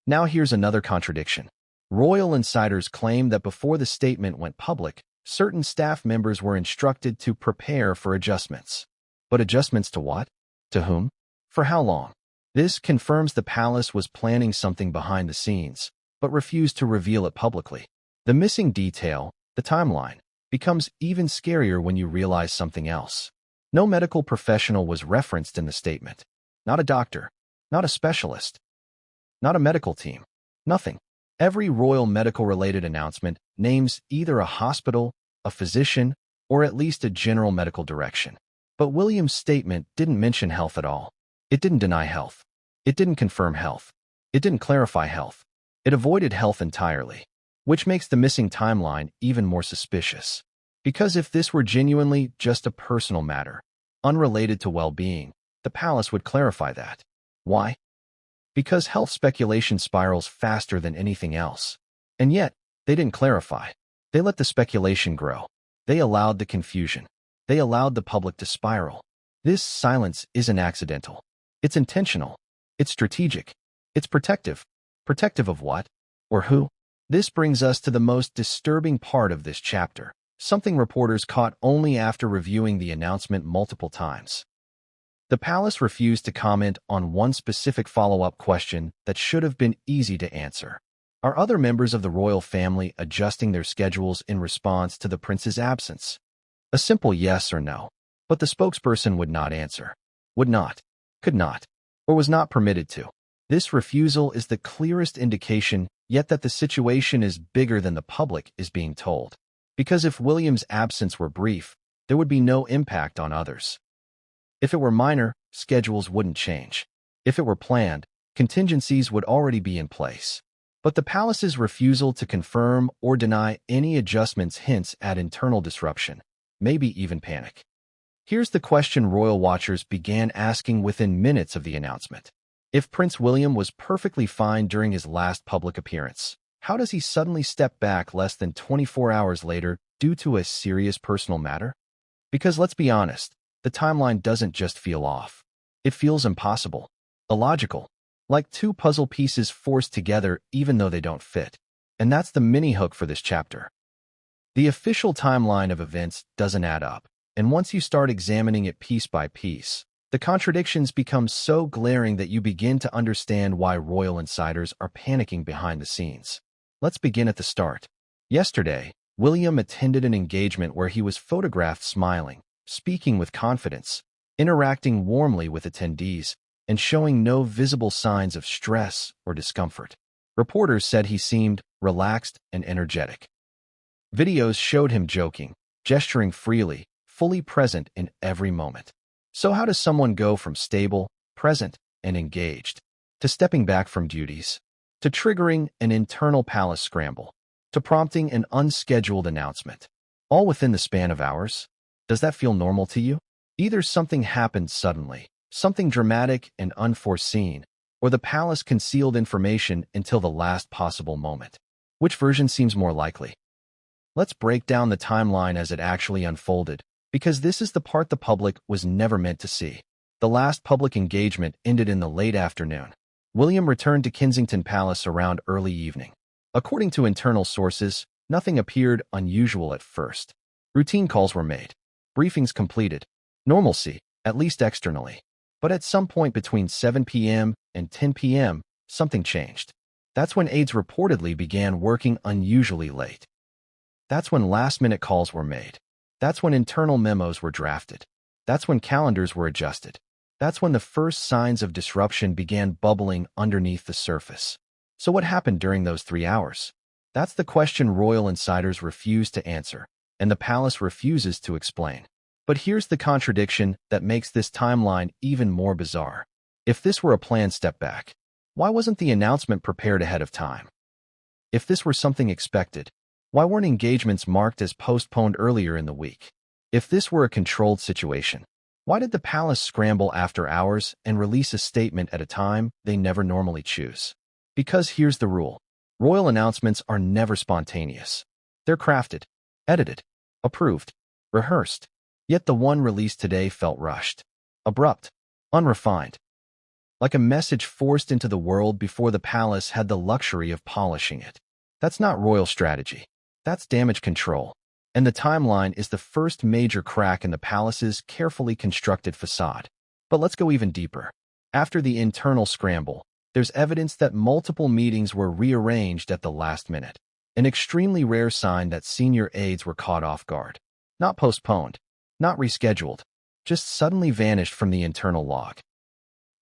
Now here's another contradiction. Royal insiders claim that before the statement went public, certain staff members were instructed to prepare for adjustments. But adjustments to what? To whom? For how long? This confirms the palace was planning something behind the scenes, but refused to reveal it publicly. The missing detail, the timeline, becomes even scarier when you realize something else. No medical professional was referenced in the statement. Not a doctor, not a specialist, not a medical team, nothing. Every royal medical-related announcement names either a hospital, a physician, or at least a general medical direction. But William's statement didn't mention health at all. It didn't deny health. It didn't confirm health. It didn't clarify health. It avoided health entirely, which makes the missing timeline even more suspicious. Because if this were genuinely just a personal matter, unrelated to well-being, the palace would clarify that. Why? Because health speculation spirals faster than anything else. And yet, they didn't clarify. They let the speculation grow. They allowed the confusion. They allowed the public to spiral. This silence isn't accidental. It's intentional. It's strategic. It's protective. Protective of what? Or who? This brings us to the most disturbing part of this chapter, something reporters caught only after reviewing the announcement multiple times. The palace refused to comment on one specific follow-up question that should have been easy to answer. Are other members of the royal family adjusting their schedules in response to the prince's absence? A simple yes or no. But the spokesperson would not answer. Would not, could not, or was not permitted to. This refusal is the clearest indication yet that the situation is bigger than the public is being told. Because if William's absence were brief, there would be no impact on others. If it were minor, schedules wouldn't change. If it were planned, contingencies would already be in place. But the palace's refusal to confirm or deny any adjustments hints at internal disruption, maybe even panic. Here's the question royal watchers began asking within minutes of the announcement. If Prince William was perfectly fine during his last public appearance, how does he suddenly step back less than 24 hours later due to a serious personal matter? Because let's be honest, the timeline doesn't just feel off. It feels impossible, illogical, like two puzzle pieces forced together even though they don't fit. And that's the mini-hook for this chapter. The official timeline of events doesn't add up, and once you start examining it piece by piece, the contradictions become so glaring that you begin to understand why royal insiders are panicking behind the scenes. Let's begin at the start. Yesterday, William attended an engagement where he was photographed smiling, speaking with confidence, interacting warmly with attendees, and showing no visible signs of stress or discomfort. Reporters said he seemed relaxed and energetic. Videos showed him joking, gesturing freely, fully present in every moment. So how does someone go from stable, present, and engaged, to stepping back from duties, to triggering an internal palace scramble, to prompting an unscheduled announcement, all within the span of hours? Does that feel normal to you? Either something happened suddenly, something dramatic and unforeseen, or the palace concealed information until the last possible moment. Which version seems more likely? Let's break down the timeline as it actually unfolded, because this is the part the public was never meant to see. The last public engagement ended in the late afternoon. William returned to Kensington Palace around early evening. According to internal sources, nothing appeared unusual at first. Routine calls were made. Briefings completed. Normalcy, at least externally. But at some point between 7 p.m. and 10 p.m., something changed. That's when aides reportedly began working unusually late. That's when last-minute calls were made. That's when internal memos were drafted. That's when calendars were adjusted. That's when the first signs of disruption began bubbling underneath the surface. So what happened during those 3 hours? That's the question royal insiders refuse to answer, and the palace refuses to explain. But here's the contradiction that makes this timeline even more bizarre. If this were a planned step back, why wasn't the announcement prepared ahead of time? If this were something expected, why weren't engagements marked as postponed earlier in the week? If this were a controlled situation, why did the palace scramble after hours and release a statement at a time they never normally choose? Because here's the rule. Royal announcements are never spontaneous. They're crafted, edited, approved, rehearsed. Yet the one released today felt rushed, abrupt, unrefined, like a message forced into the world before the palace had the luxury of polishing it. That's not royal strategy. That's damage control. And the timeline is the first major crack in the palace's carefully constructed facade. But let's go even deeper. After the internal scramble, there's evidence that multiple meetings were rearranged at the last minute, an extremely rare sign that senior aides were caught off guard. Not postponed, not rescheduled, just suddenly vanished from the internal log.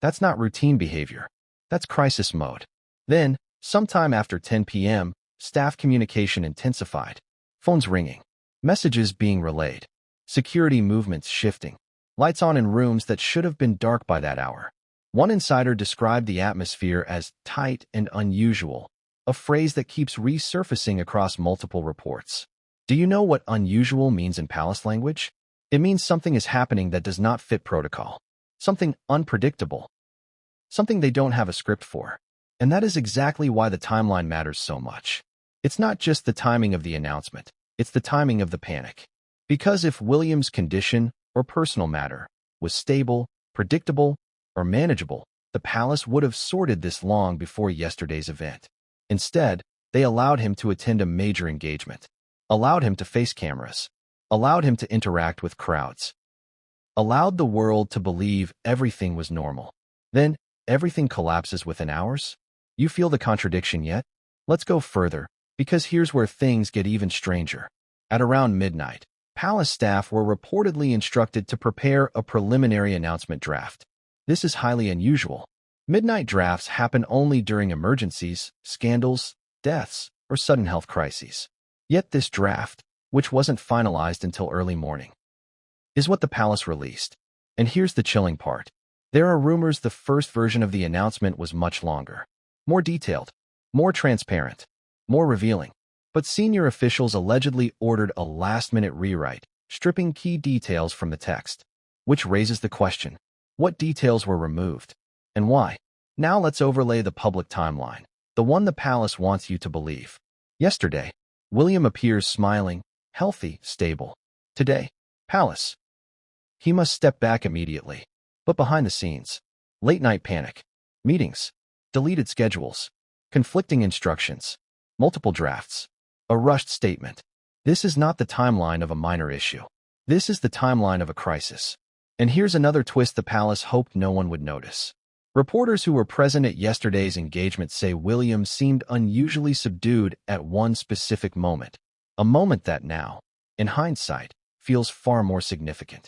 That's not routine behavior. That's crisis mode. Then, sometime after 10 p.m., staff communication intensified. Phones ringing. Messages being relayed. Security movements shifting. Lights on in rooms that should have been dark by that hour. One insider described the atmosphere as tight and unusual, a phrase that keeps resurfacing across multiple reports. Do you know what unusual means in palace language? It means something is happening that does not fit protocol. Something unpredictable. Something they don't have a script for. And that is exactly why the timeline matters so much. It's not just the timing of the announcement, it's the timing of the panic. Because if William's condition or personal matter was stable, predictable, or manageable, the palace would have sorted this long before yesterday's event. Instead, they allowed him to attend a major engagement, allowed him to face cameras, allowed him to interact with crowds, allowed the world to believe everything was normal. Then, everything collapses within hours? You feel the contradiction yet? Let's go further, because here's where things get even stranger. At around midnight, palace staff were reportedly instructed to prepare a preliminary announcement draft. This is highly unusual. Midnight drafts happen only during emergencies, scandals, deaths, or sudden health crises. Yet this draft, which wasn't finalized until early morning, is what the palace released. And here's the chilling part. There are rumors the first version of the announcement was much longer, more detailed, more transparent, more revealing. But senior officials allegedly ordered a last-minute rewrite, stripping key details from the text. Which raises the question, what details were removed? And why? Now let's overlay the public timeline, the one the palace wants you to believe. Yesterday, William appears smiling, healthy, stable. Today, palace. He must step back immediately. But behind the scenes, late-night panic, meetings, deleted schedules, conflicting instructions, multiple drafts, a rushed statement. This is not the timeline of a minor issue. This is the timeline of a crisis. And here's another twist the palace hoped no one would notice. Reporters who were present at yesterday's engagement say William seemed unusually subdued at one specific moment, a moment that now, in hindsight, feels far more significant.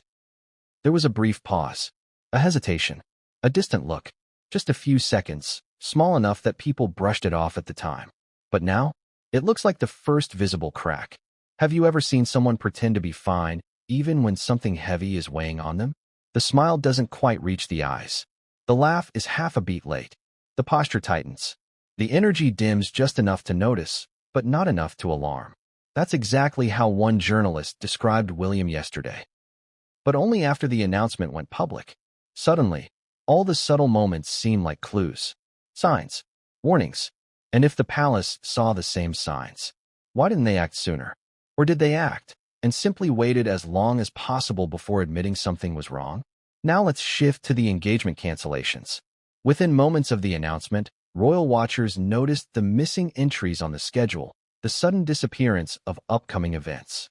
There was a brief pause, a hesitation, a distant look, just a few seconds, small enough that people brushed it off at the time. But now, it looks like the first visible crack. Have you ever seen someone pretend to be fine, even when something heavy is weighing on them? The smile doesn't quite reach the eyes. The laugh is half a beat late. The posture tightens. The energy dims just enough to notice, but not enough to alarm. That's exactly how one journalist described William yesterday. But only after the announcement went public. Suddenly, all the subtle moments seem like clues, signs, warnings. And if the palace saw the same signs, why didn't they act sooner? Or did they act and simply waited as long as possible before admitting something was wrong? Now let's shift to the engagement cancellations. Within moments of the announcement, royal watchers noticed the missing entries on the schedule, the sudden disappearance of upcoming events.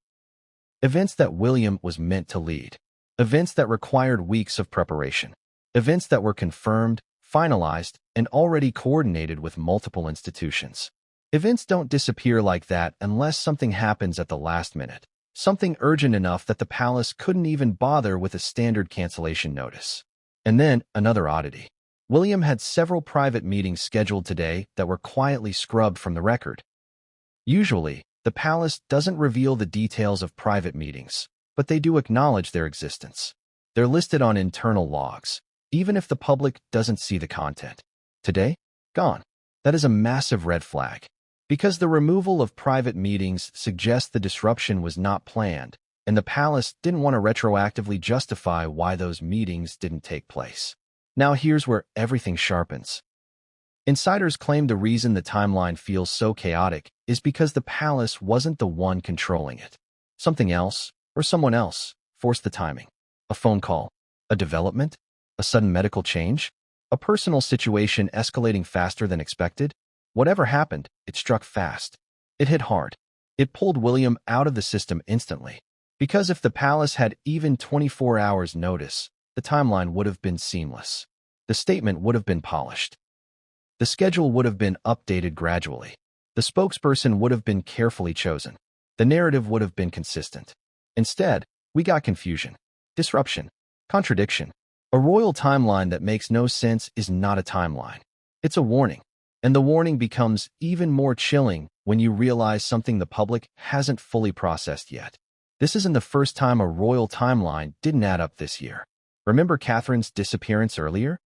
Events that William was meant to lead. Events that required weeks of preparation. Events that were confirmed, finalized, and already coordinated with multiple institutions. Events don't disappear like that unless something happens at the last minute. Something urgent enough that the palace couldn't even bother with a standard cancellation notice. And then, another oddity. William had several private meetings scheduled today that were quietly scrubbed from the record. Usually, the palace doesn't reveal the details of private meetings, but they do acknowledge their existence. They're listed on internal logs, even if the public doesn't see the content. Today? Gone. That is a massive red flag. Because the removal of private meetings suggests the disruption was not planned, and the palace didn't want to retroactively justify why those meetings didn't take place. Now here's where everything sharpens. Insiders claim the reason the timeline feels so chaotic is because the palace wasn't the one controlling it. Something else, or someone else, forced the timing. A phone call, a development, a sudden medical change, a personal situation escalating faster than expected. Whatever happened, it struck fast. It hit hard. It pulled William out of the system instantly. Because if the palace had even 24 hours notice, the timeline would have been seamless. The statement would have been polished. The schedule would have been updated gradually. The spokesperson would have been carefully chosen. The narrative would have been consistent. Instead, we got confusion, disruption, contradiction. A royal timeline that makes no sense is not a timeline. It's a warning. And the warning becomes even more chilling when you realize something the public hasn't fully processed yet. This isn't the first time a royal timeline didn't add up this year. Remember Catherine's disappearance earlier?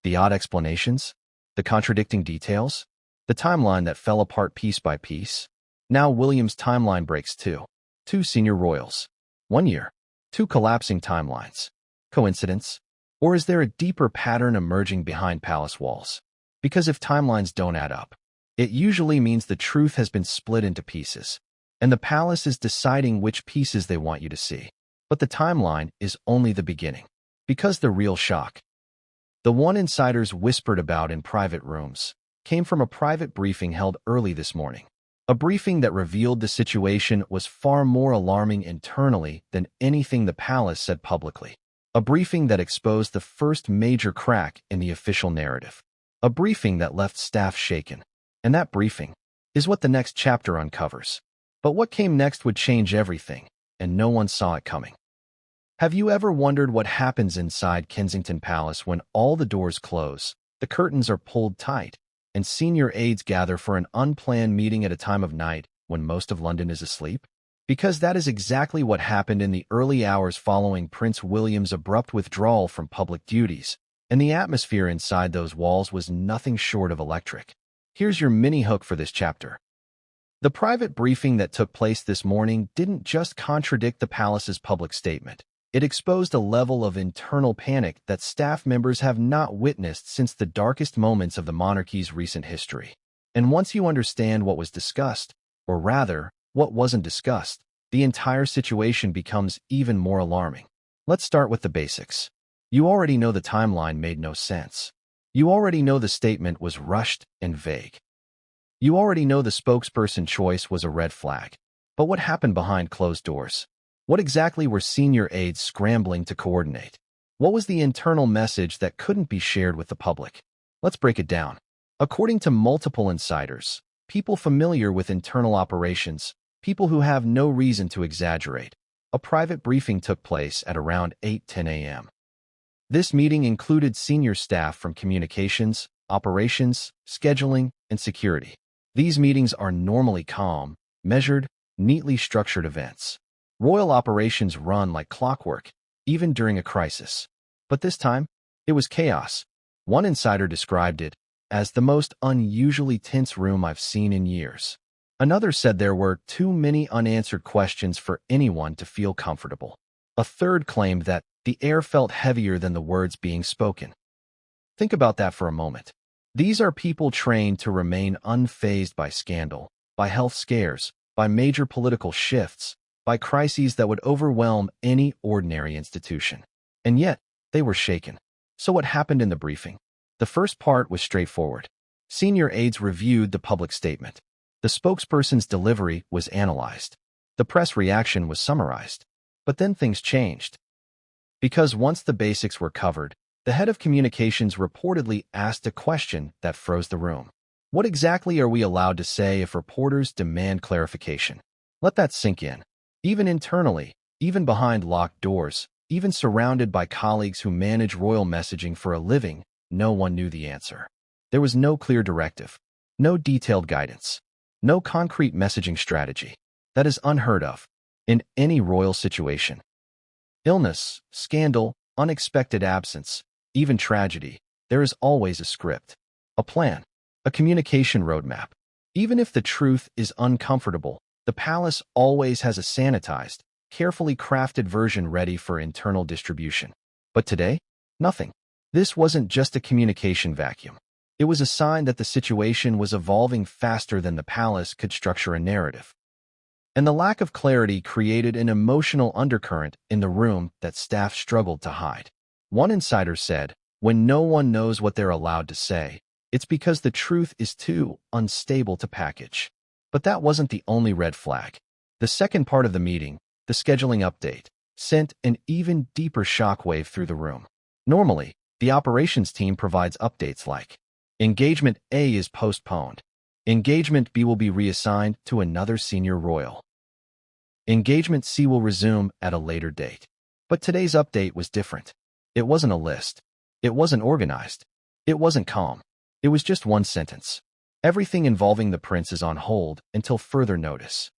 The odd explanations? The contradicting details? The timeline that fell apart piece by piece? Now William's timeline breaks too. 2 senior royals. 1 year. 2 collapsing timelines. Coincidence? Or is there a deeper pattern emerging behind palace walls? Because if timelines don't add up, it usually means the truth has been split into pieces, and the palace is deciding which pieces they want you to see. But the timeline is only the beginning. Because the real shock, the one insiders whispered about in private rooms, came from a private briefing held early this morning. A briefing that revealed the situation was far more alarming internally than anything the palace said publicly. A briefing that exposed the first major crack in the official narrative. A briefing that left staff shaken. And that briefing is what the next chapter uncovers. But what came next would change everything, and no one saw it coming. Have you ever wondered what happens inside Kensington Palace when all the doors close, the curtains are pulled tight, and senior aides gather for an unplanned meeting at a time of night when most of London is asleep? Because that is exactly what happened in the early hours following Prince William's abrupt withdrawal from public duties, and the atmosphere inside those walls was nothing short of electric. Here's your mini hook for this chapter. The private briefing that took place this morning didn't just contradict the palace's public statement. It exposed a level of internal panic that staff members have not witnessed since the darkest moments of the monarchy's recent history. And once you understand what was discussed, or rather, what wasn't discussed, the entire situation becomes even more alarming. Let's start with the basics. You already know the timeline made no sense. You already know the statement was rushed and vague. You already know the spokesperson choice was a red flag. But what happened behind closed doors? What exactly were senior aides scrambling to coordinate? What was the internal message that couldn't be shared with the public? Let's break it down. According to multiple insiders, people familiar with internal operations, people who have no reason to exaggerate, a private briefing took place at around 8:10 a.m. This meeting included senior staff from communications, operations, scheduling, and security. These meetings are normally calm, measured, neatly structured events. Royal operations run like clockwork, even during a crisis. But this time, it was chaos. One insider described it as the most unusually tense room I've seen in years. Another said there were too many unanswered questions for anyone to feel comfortable. A third claimed that the air felt heavier than the words being spoken. Think about that for a moment. These are people trained to remain unfazed by scandal, by health scares, by major political shifts, by crises that would overwhelm any ordinary institution. And yet, they were shaken. So what happened in the briefing? The first part was straightforward. Senior aides reviewed the public statement. The spokesperson's delivery was analyzed. The press reaction was summarized. But then things changed. Because once the basics were covered, the head of communications reportedly asked a question that froze the room. What exactly are we allowed to say if reporters demand clarification? Let that sink in. Even internally, even behind locked doors, even surrounded by colleagues who manage royal messaging for a living, no one knew the answer. There was no clear directive, no detailed guidance, no concrete messaging strategy. That is unheard of in any royal situation. Illness, scandal, unexpected absence, even tragedy, there is always a script, a plan, a communication roadmap. Even if the truth is uncomfortable, the palace always has a sanitized, carefully crafted version ready for internal distribution. But today, nothing. This wasn't just a communication vacuum. It was a sign that the situation was evolving faster than the palace could structure a narrative. And the lack of clarity created an emotional undercurrent in the room that staff struggled to hide. One insider said, "When no one knows what they're allowed to say, it's because the truth is too unstable to package." But that wasn't the only red flag. The second part of the meeting, the scheduling update, sent an even deeper shockwave through the room. Normally, the operations team provides updates like, Engagement A is postponed. Engagement B will be reassigned to another senior royal. Engagement C will resume at a later date. But today's update was different. It wasn't a list. It wasn't organized. It wasn't calm. It was just one sentence. Everything involving the prince is on hold until further notice.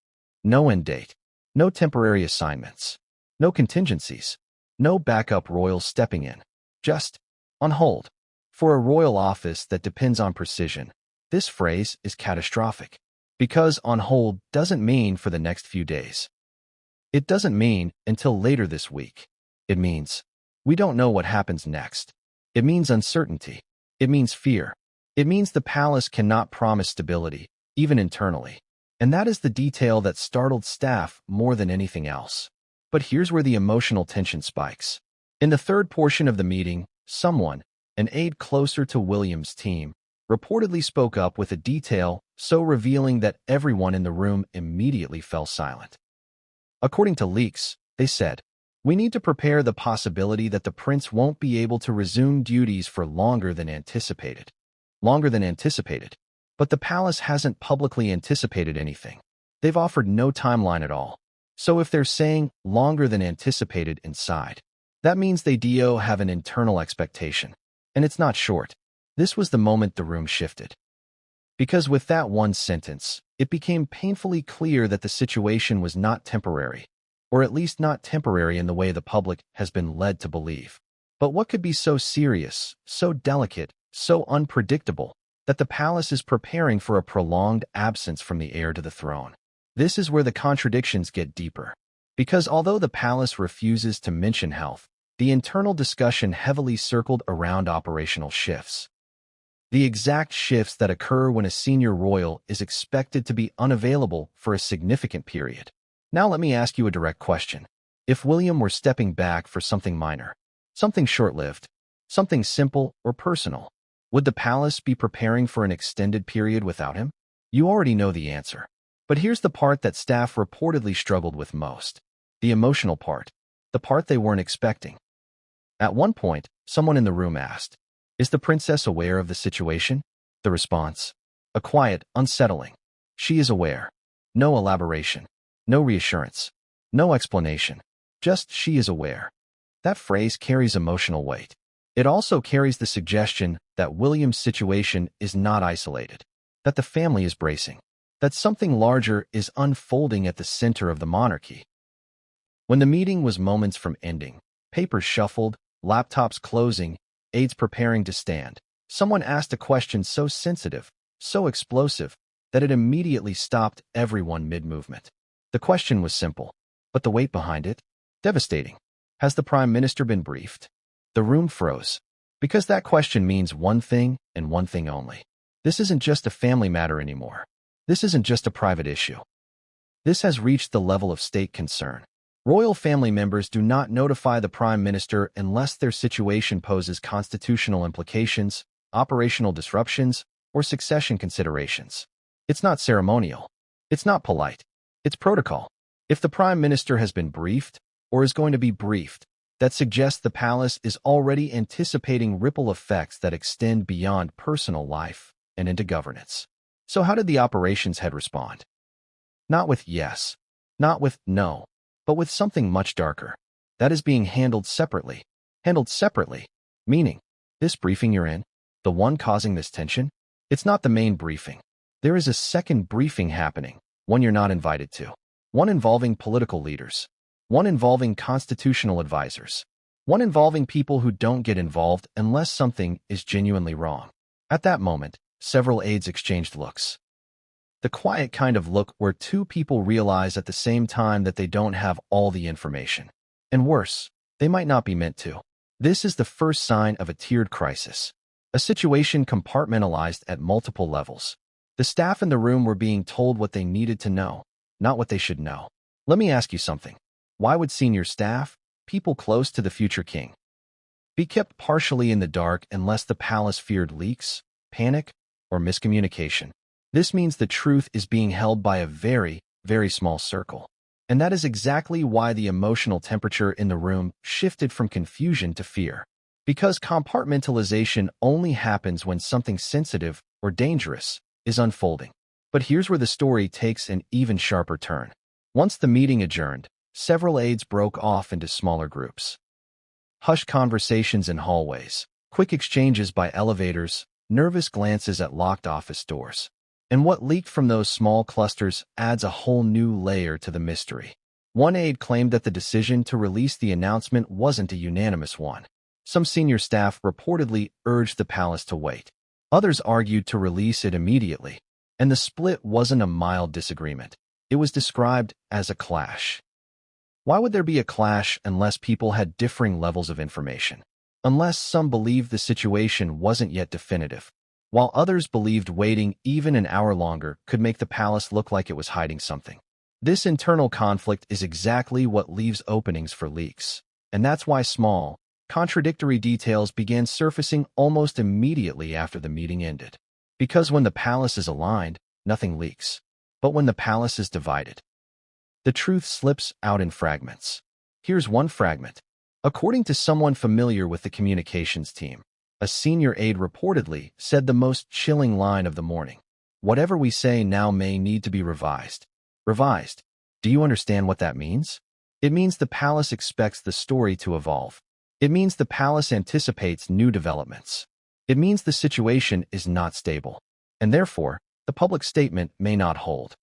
No end date. No temporary assignments. No contingencies. No backup royals stepping in. Just on hold. For a royal office that depends on precision, this phrase is catastrophic. Because on hold doesn't mean for the next few days. It doesn't mean until later this week. It means we don't know what happens next. It means uncertainty. It means fear. It means the palace cannot promise stability, even internally. And that is the detail that startled staff more than anything else. But here's where the emotional tension spikes. In the third portion of the meeting, someone, an aide closer to William's team, reportedly spoke up with a detail so revealing that everyone in the room immediately fell silent. According to leaks, they said, "We need to prepare the possibility that the prince won't be able to resume duties for longer than anticipated." Longer than anticipated. But the palace hasn't publicly anticipated anything. They've offered no timeline at all. So if they're saying longer than anticipated inside, that means they do have an internal expectation. And it's not short. This was the moment the room shifted. Because with that one sentence, it became painfully clear that the situation was not temporary, or at least not temporary in the way the public has been led to believe. But what could be so serious, so delicate, so unpredictable, that the palace is preparing for a prolonged absence from the heir to the throne? This is where the contradictions get deeper. Because although the palace refuses to mention health, the internal discussion heavily circled around operational shifts. The exact shifts that occur when a senior royal is expected to be unavailable for a significant period. Now let me ask you a direct question. If William were stepping back for something minor, something short-lived, something simple or personal, would the palace be preparing for an extended period without him? You already know the answer. But here's the part that staff reportedly struggled with most. The emotional part. The part they weren't expecting. At one point, someone in the room asked, "Is the princess aware of the situation?" The response, a quiet, unsettling, "She is aware." No elaboration, no reassurance, no explanation, just "she is aware." That phrase carries emotional weight. It also carries the suggestion that William's situation is not isolated, that the family is bracing, that something larger is unfolding at the center of the monarchy. When the meeting was moments from ending, papers shuffled, laptops closing, aides preparing to stand, someone asked a question so sensitive, so explosive, that it immediately stopped everyone mid-movement. The question was simple, but the weight behind it, devastating. Has the Prime Minister been briefed? The room froze. Because that question means one thing and one thing only. This isn't just a family matter anymore. This isn't just a private issue. This has reached the level of state concern. Royal family members do not notify the Prime Minister unless their situation poses constitutional implications, operational disruptions, or succession considerations. It's not ceremonial. It's not polite. It's protocol. If the Prime Minister has been briefed, or is going to be briefed, that suggests the palace is already anticipating ripple effects that extend beyond personal life and into governance. So how did the operations head respond? Not with yes, not with no, but with something much darker. That is being handled separately. Handled separately, meaning This briefing you're in, the one causing this tension, it's not the main briefing. There is a second briefing happening, one you're not invited to. One involving political leaders. One involving constitutional advisors. One involving people who don't get involved unless something is genuinely wrong. At that moment, several aides exchanged looks. The quiet kind of look where two people realize at the same time that they don't have all the information. And worse, they might not be meant to. This is the first sign of a tiered crisis. A situation compartmentalized at multiple levels. The staff in the room were being told what they needed to know, not what they should know. Let me ask you something. Why would senior staff, people close to the future king, be kept partially in the dark unless the palace feared leaks, panic, or miscommunication? This means the truth is being held by a very, very small circle. And that is exactly why the emotional temperature in the room shifted from confusion to fear. Because compartmentalization only happens when something sensitive or dangerous is unfolding. But here's where the story takes an even sharper turn. Once the meeting adjourned, several aides broke off into smaller groups. Hushed conversations in hallways, quick exchanges by elevators, nervous glances at locked office doors. And what leaked from those small clusters adds a whole new layer to the mystery. One aide claimed that the decision to release the announcement wasn't a unanimous one. Some senior staff reportedly urged the palace to wait. Others argued to release it immediately. And the split wasn't a mild disagreement. It was described as a clash. Why would there be a clash unless people had differing levels of information? Unless some believed the situation wasn't yet definitive, while others believed waiting even an hour longer could make the palace look like it was hiding something. This internal conflict is exactly what leaves openings for leaks. And that's why small, contradictory details began surfacing almost immediately after the meeting ended. Because when the palace is aligned, nothing leaks. But when the palace is divided, the truth slips out in fragments. Here's one fragment. According to someone familiar with the communications team, a senior aide reportedly said the most chilling line of the morning. Whatever we say now may need to be revised. Revised. Do you understand what that means? It means the palace expects the story to evolve. It means the palace anticipates new developments. It means the situation is not stable. And therefore, the public statement may not hold.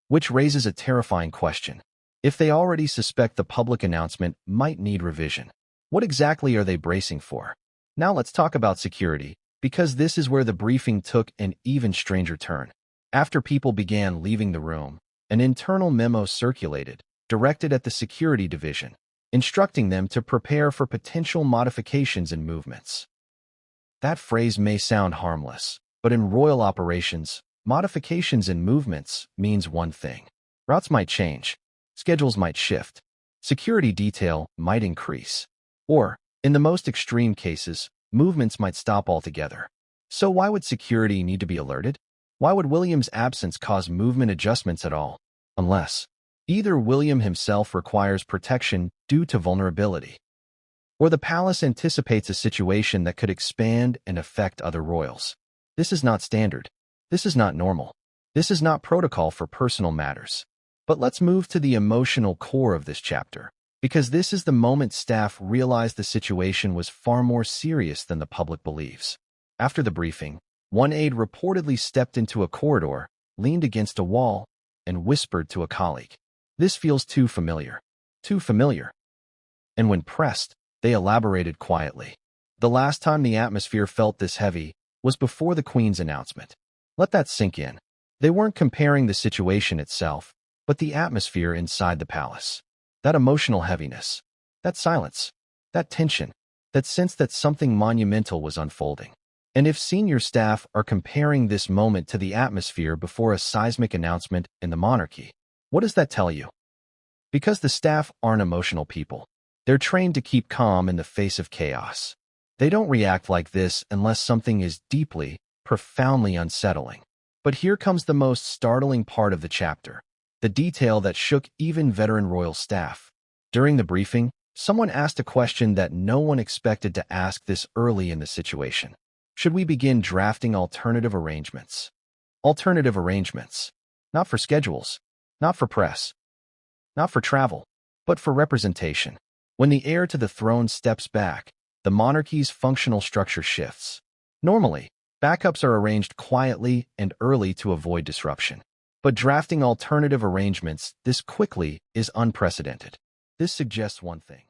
Which raises a terrifying question. If they already suspect the public announcement might need revision, what exactly are they bracing for? Now let's talk about security, because this is where the briefing took an even stranger turn. After people began leaving the room, an internal memo circulated, directed at the security division, instructing them to prepare for potential modifications and movements. That phrase may sound harmless, but in royal operations, modifications and movements means one thing. Routes might change, schedules might shift, security detail might increase, or, in the most extreme cases, movements might stop altogether. So why would security need to be alerted? Why would William's absence cause movement adjustments at all? Unless either William himself requires protection due to vulnerability, or the palace anticipates a situation that could expand and affect other royals. This is not standard. This is not normal. This is not protocol for personal matters. But let's move to the emotional core of this chapter, because this is the moment staff realized the situation was far more serious than the public believes. After the briefing, one aide reportedly stepped into a corridor, leaned against a wall, and whispered to a colleague. This feels too familiar. Too familiar. And when pressed, they elaborated quietly. The last time the atmosphere felt this heavy was before the Queen's announcement. Let that sink in. They weren't comparing the situation itself, but the atmosphere inside the palace. That emotional heaviness, that silence, that tension, that sense that something monumental was unfolding. And if senior staff are comparing this moment to the atmosphere before a seismic announcement in the monarchy, what does that tell you? Because the staff aren't emotional people. They're trained to keep calm in the face of chaos. They don't react like this unless something is deeply, profoundly unsettling. But here comes the most startling part of the chapter, the detail that shook even veteran royal staff. During the briefing, someone asked a question that no one expected to ask this early in the situation. Should we begin drafting alternative arrangements? Alternative arrangements. Not for schedules, not for press, not for travel, but for representation. When the heir to the throne steps back, the monarchy's functional structure shifts. Normally, backups are arranged quietly and early to avoid disruption. But drafting alternative arrangements this quickly is unprecedented. This suggests one thing.